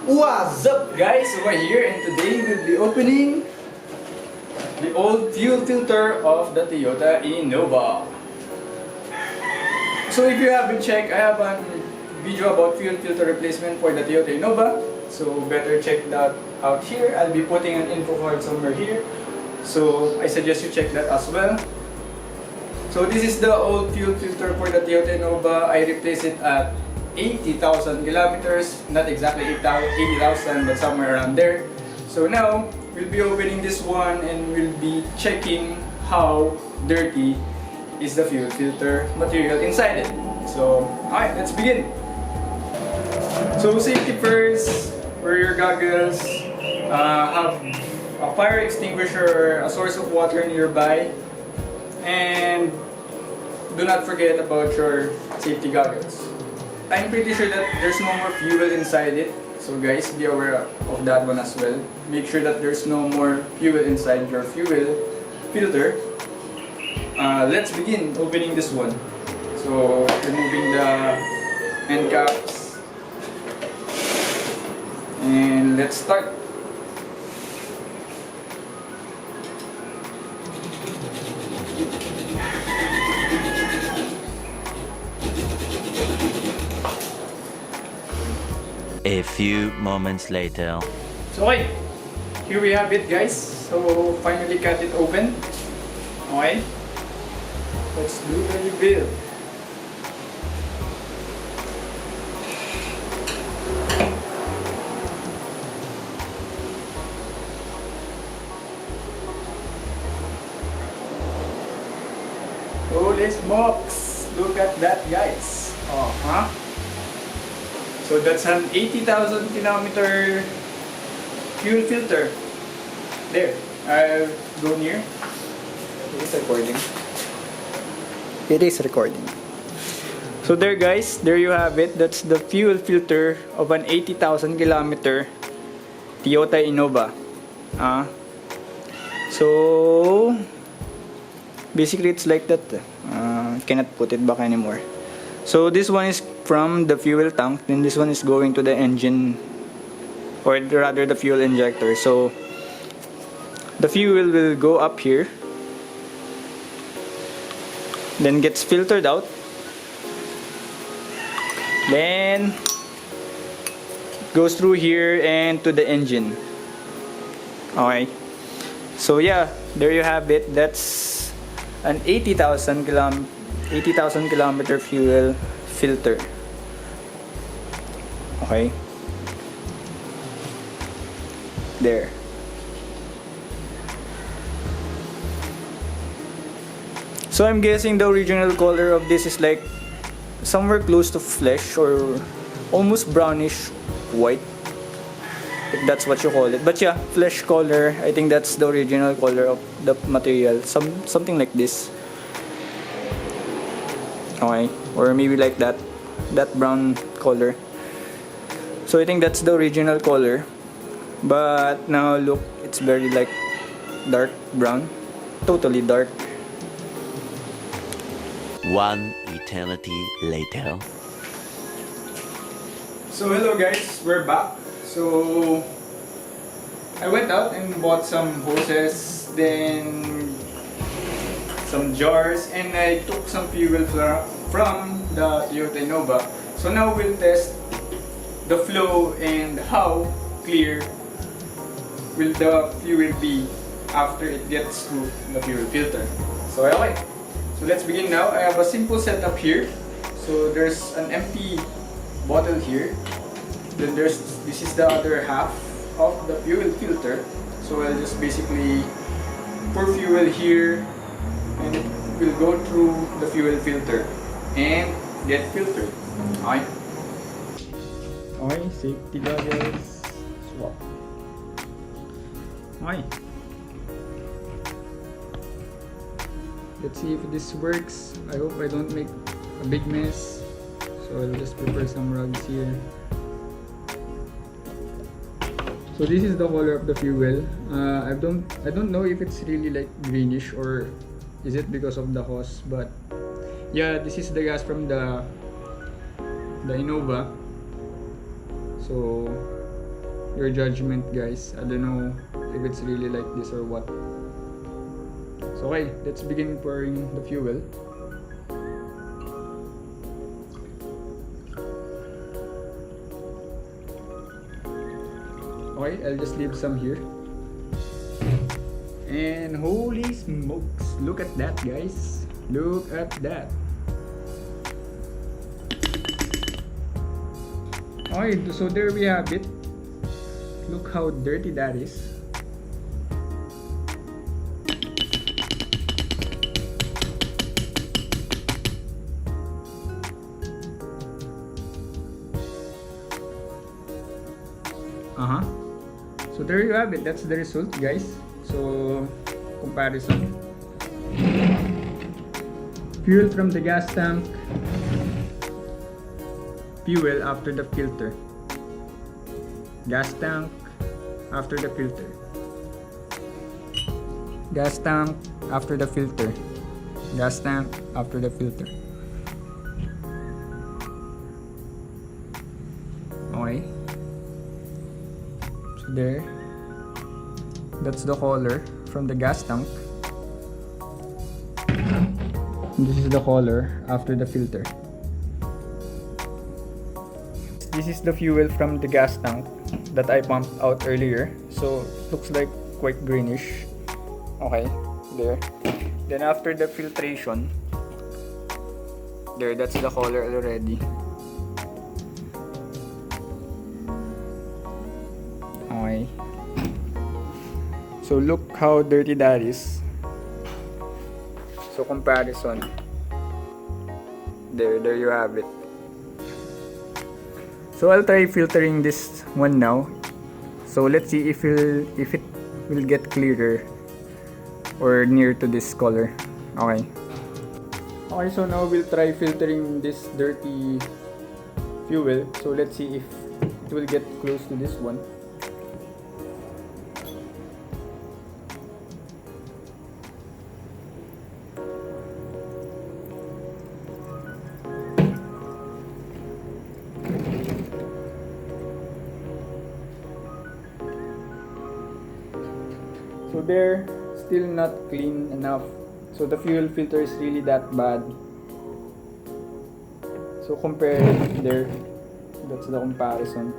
What's up guys, over here, and today we'll be opening the old fuel filter of the Toyota Innova. So if you haven't checked, I have a video about fuel filter replacement for the Toyota Innova. So better check that out here. I'll be putting an info card somewhere here. So I suggest you check that as well. So this is the old fuel filter for the Toyota Innova. I replaced it at 80,000 kilometers, not exactly 80,000 but somewhere around there. So now we'll be opening this one and we'll be checking how dirty is the fuel filter material inside it. So alright, let's begin. So safety first, wear your goggles, have a fire extinguisher or a source of water nearby, and do not forget about your safety goggles. I'm pretty sure that there's no more fuel inside it, so guys, be aware of that one as well. Make sure that there's no more fuel inside your fuel filter. Let's begin opening this one. So removing the end caps, and let's start. A few moments later. So okay, here we have it guys. So finally cut it open. Okay, let's do the reveal. Holy smokes! Look at that guys. So that's an 80,000 kilometer fuel filter. There, I'll go near. It is recording. It is recording. So there guys, there you have it. That's the fuel filter of an 80,000 kilometer Toyota Innova. So basically it's like that. Cannot put it back anymore. So this one is from the fuel tank, then this one is going to the engine, or rather the fuel injector. So the fuel will go up here, then gets filtered out, then goes through here and to the engine. Okay, so yeah, there you have it. That's an 80,000 kilometer fuel filter. Okay, there. So I'm guessing the original color of this is like somewhere close to flesh or almost brownish white, if that's what you call it. But yeah, flesh color. I think that's the original color of the material. Something like this. Okay, or maybe like that brown color. So I think that's the original color, but now look, it's very like dark brown, totally dark. One eternity later. So hello guys, we're back. So I went out and bought some hoses, then some jars, and I took some fuel from the Toyota Innova. So now we'll test the flow and how clear will the fuel be after it gets to the fuel filter. So okay, so let's begin now. I have a simple setup here. So there's an empty bottle here. Then this is the other half of the fuel filter. So I'll just basically pour fuel here, and it will go through the fuel filter and get filtered. Okay. Okay, safety goggles. Swap. Okay. Let's see if this works. I hope I don't make a big mess. So I'll just prepare some rugs here. So this is the color of the fuel. I don't know if it's really like greenish or is it because of the hose, but yeah, this is the gas from the Innova. So your judgment, guys. I don't know if it's really like this or what. So okay, let's begin pouring the fuel. Okay, I'll just leave some here. And holy smokes, look at that, guys. Look at that. Okay, so there we have it. Look how dirty that is. So there you have it. That's the result, guys. So comparison. Fuel from the gas tank. Fuel after the filter. Gas tank after the filter. Gas tank after the filter. Gas tank after the filter. Okay. So there. That's the color from the gas tank. And this is the color after the filter. This is the fuel from the gas tank that I pumped out earlier. So it looks like quite greenish. Okay, there. Then after the filtration, there, that's the color already. Okay. So look how dirty that is. So comparison. There you have it. So I'll try filtering this one now. So let's see if it will get clearer or near to this color. Okay. Okay, so now we'll try filtering this dirty fuel. So let's see if it will get close to this one. So they're still not clean enough. So the fuel filter is really that bad. So compare there. That's the comparison.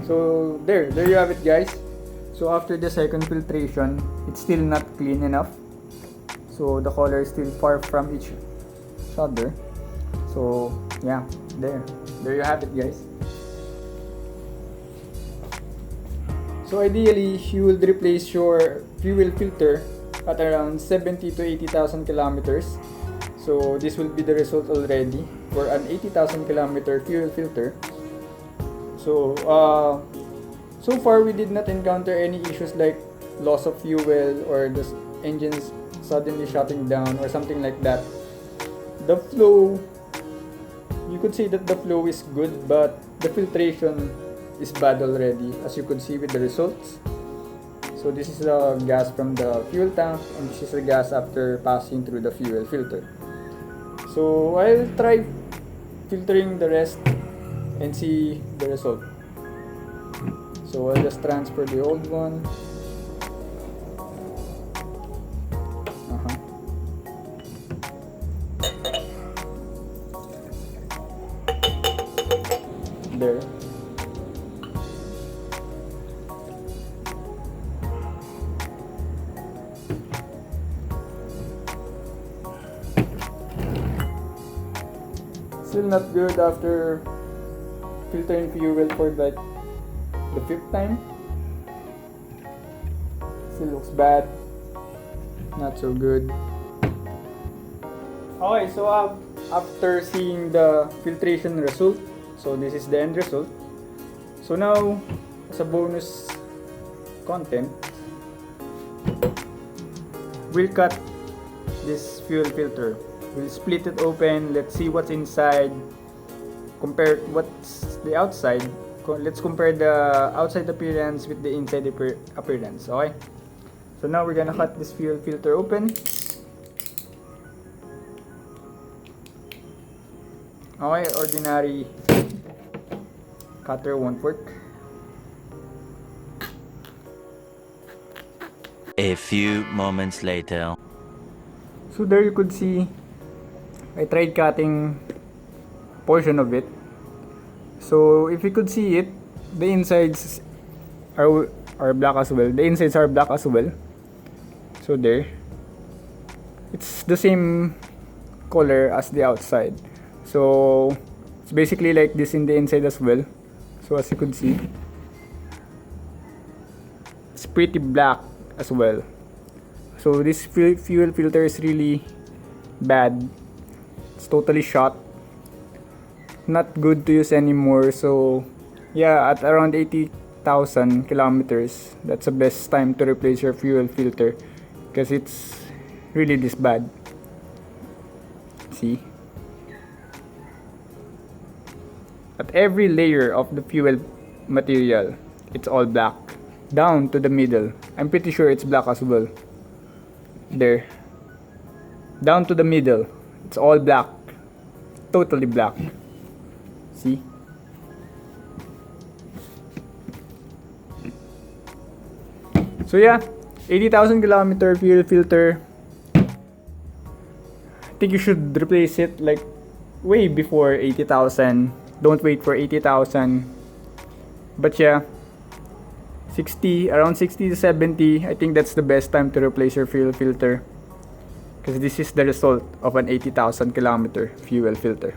So there you have it, guys. So after the second filtration, it's still not clean enough. So the color is still far from each other. So yeah, there you have it, guys. So ideally, you will replace your fuel filter at around 70 to 80,000 kilometers. So this will be the result already for an 80,000 kilometer fuel filter. So so far we did not encounter any issues like loss of fuel or the engines suddenly shutting down or something like that. The flow, you could say that the flow is good, but the filtration is bad already, as you could see with the results. So this is the gas from the fuel tank, and this is the gas after passing through the fuel filter. So I'll try filtering the rest and see the result. So I'll just transfer the old one. There. Still not good after filtering fuel for like the 5th time. Still looks bad. Not so good. Okay, so after seeing the filtration result, so this is the end result. So now, as a bonus content, we'll cut this fuel filter. We'll split it open. Let's see what's inside. Compare what's the outside. Let's compare the outside appearance with the inside appearance. Okay. So now we're gonna cut this fuel filter open. Okay, ordinary cutter won't work. A few moments later. So there you could see, I tried cutting portion of it. So if you could see it, the insides are black as well. The insides are black as well. So there, it's the same color as the outside. So it's basically like this in the inside as well. So as you could see, it's pretty black as well. So this fuel filter is really bad. It's totally shot. Not good to use anymore. So yeah, at around 80,000 kilometers, that's the best time to replace your fuel filter, because it's really this bad. See? At every layer of the fuel material, it's all black. Down to the middle, I'm pretty sure it's black as well. There. Down to the middle, it's all black. Totally black. See? So yeah, 80,000 kilometer fuel filter. I think you should replace it like way before 80,000. Don't wait for 80,000. But yeah, around 60 to 70, I think that's the best time to replace your fuel filter, because this is the result of an 80,000 kilometer fuel filter.